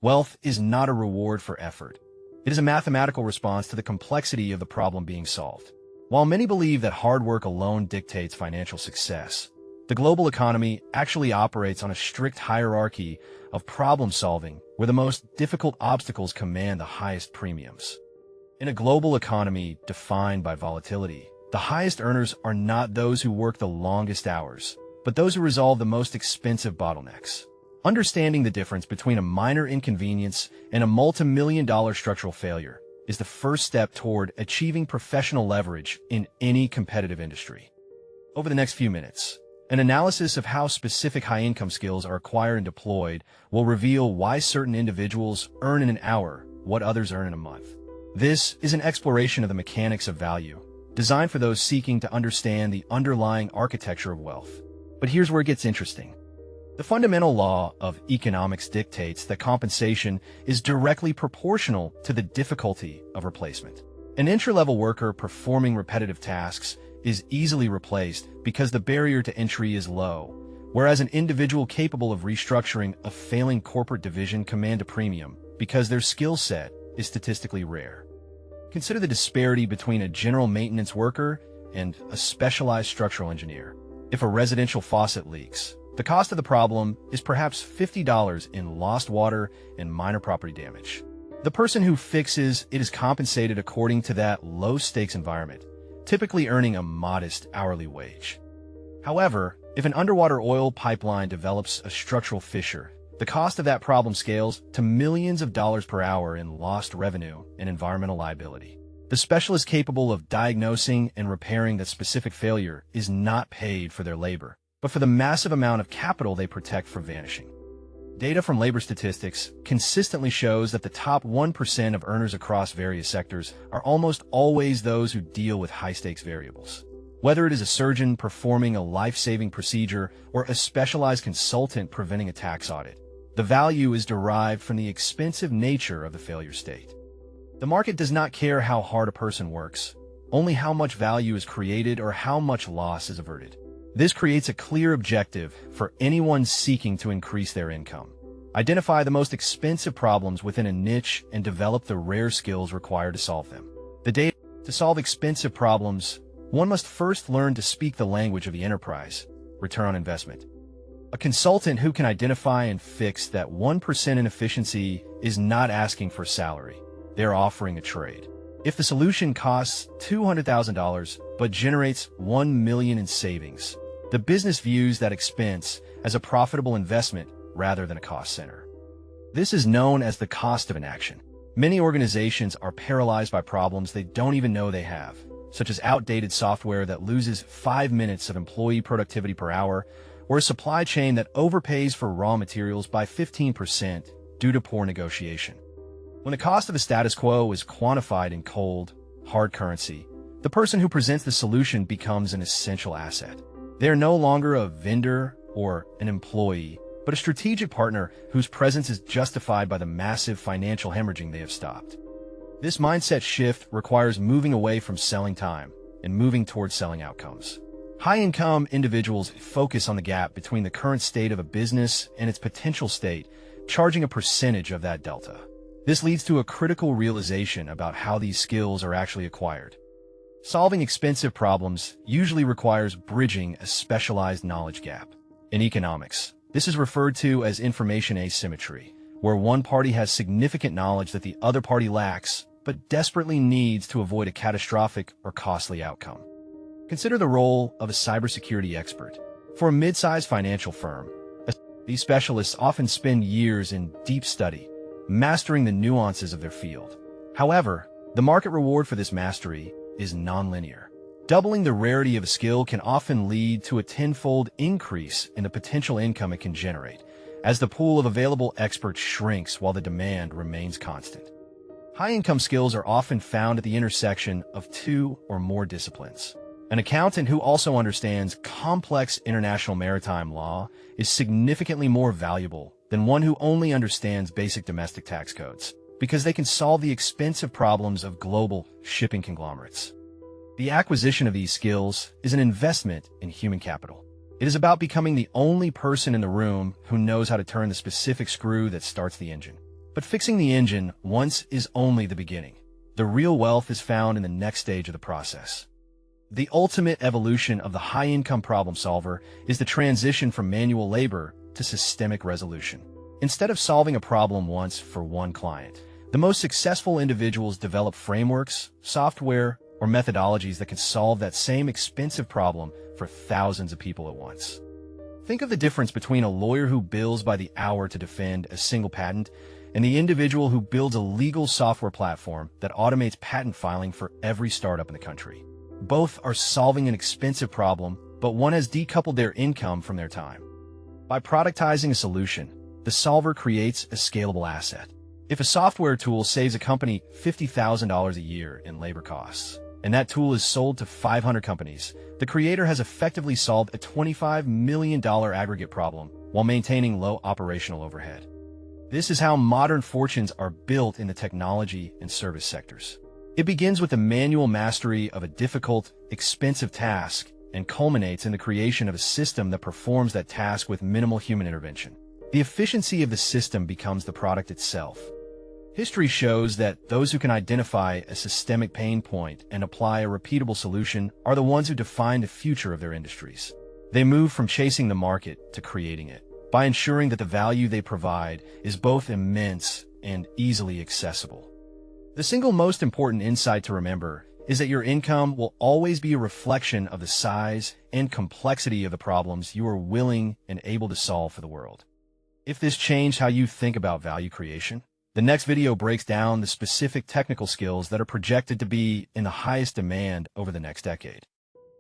Wealth is not a reward for effort. It is a mathematical response to the complexity of the problem being solved. While many believe that hard work alone dictates financial success, the global economy actually operates on a strict hierarchy of problem solving where the most difficult obstacles command the highest premiums. In a global economy defined by volatility, the highest earners are not those who work the longest hours, but those who resolve the most expensive bottlenecks. Understanding the difference between a minor inconvenience and a multi-million-dollar structural failure is the first step toward achieving professional leverage in any competitive industry. Over the next few minutes, an analysis of how specific high-income skills are acquired and deployed will reveal why certain individuals earn in an hour what others earn in a month. This is an exploration of the mechanics of value, designed for those seeking to understand the underlying architecture of wealth. But here's where it gets interesting. The fundamental law of economics dictates that compensation is directly proportional to the difficulty of replacement. An entry-level worker performing repetitive tasks is easily replaced because the barrier to entry is low, whereas an individual capable of restructuring a failing corporate division commands a premium because their skill set is statistically rare. Consider the disparity between a general maintenance worker and a specialized structural engineer. If a residential faucet leaks, the cost of the problem is perhaps $50 in lost water and minor property damage. The person who fixes it is compensated according to that low-stakes environment, typically earning a modest hourly wage. However, if an underwater oil pipeline develops a structural fissure, the cost of that problem scales to millions of dollars per hour in lost revenue and environmental liability. The specialist capable of diagnosing and repairing that specific failure is not paid for their labor, but for the massive amount of capital they protect from vanishing. Data from labor statistics consistently shows that the top 1% of earners across various sectors are almost always those who deal with high-stakes variables. Whether it is a surgeon performing a life-saving procedure or a specialized consultant preventing a tax audit, the value is derived from the expensive nature of the failure state. The market does not care how hard a person works, only how much value is created or how much loss is averted. This creates a clear objective for anyone seeking to increase their income. Identify the most expensive problems within a niche and develop the rare skills required to solve them. To solve expensive problems, one must first learn to speak the language of the enterprise, return on investment. A consultant who can identify and fix that 1% inefficiency is not asking for salary. They're offering a trade. If the solution costs $200,000 but generates $1 million in savings, the business views that expense as a profitable investment rather than a cost center. This is known as the cost of inaction. Many organizations are paralyzed by problems they don't even know they have, such as outdated software that loses 5 minutes of employee productivity per hour, or a supply chain that overpays for raw materials by 15% due to poor negotiation. When the cost of the status quo is quantified in cold, hard currency, the person who presents the solution becomes an essential asset. They are no longer a vendor or an employee, but a strategic partner whose presence is justified by the massive financial hemorrhaging they have stopped. This mindset shift requires moving away from selling time and moving towards selling outcomes. High-income individuals focus on the gap between the current state of a business and its potential state, charging a percentage of that delta. This leads to a critical realization about how these skills are actually acquired. Solving expensive problems usually requires bridging a specialized knowledge gap. In economics, this is referred to as information asymmetry, where one party has significant knowledge that the other party lacks, but desperately needs to avoid a catastrophic or costly outcome. Consider the role of a cybersecurity expert. For a mid-sized financial firm, these specialists often spend years in deep study, mastering the nuances of their field. However, the market reward for this mastery is nonlinear. Doubling the rarity of a skill can often lead to a tenfold increase in the potential income it can generate, as the pool of available experts shrinks while the demand remains constant. High-income skills are often found at the intersection of 2 or more disciplines. An accountant who also understands complex international maritime law is significantly more valuable than one who only understands basic domestic tax codes, because they can solve the expensive problems of global shipping conglomerates. The acquisition of these skills is an investment in human capital. It is about becoming the only person in the room who knows how to turn the specific screw that starts the engine. But fixing the engine once is only the beginning. The real wealth is found in the next stage of the process. The ultimate evolution of the high-income problem solver is the transition from manual labor to systemic resolution. Instead of solving a problem once for one client, the most successful individuals develop frameworks, software, or methodologies that can solve that same expensive problem for thousands of people at once. Think of the difference between a lawyer who bills by the hour to defend a single patent and the individual who builds a legal software platform that automates patent filing for every startup in the country. Both are solving an expensive problem, but one has decoupled their income from their time. By productizing a solution, the solver creates a scalable asset. If a software tool saves a company $50,000 a year in labor costs, and that tool is sold to 500 companies, the creator has effectively solved a $25 million aggregate problem while maintaining low operational overhead. This is how modern fortunes are built in the technology and service sectors. It begins with the manual mastery of a difficult, expensive task and culminates in the creation of a system that performs that task with minimal human intervention. The efficiency of the system becomes the product itself. History shows that those who can identify a systemic pain point and apply a repeatable solution are the ones who define the future of their industries. They move from chasing the market to creating it, by ensuring that the value they provide is both immense and easily accessible. The single most important insight to remember is that your income will always be a reflection of the size and complexity of the problems you are willing and able to solve for the world. If this changed how you think about value creation, the next video breaks down the specific technical skills that are projected to be in the highest demand over the next decade.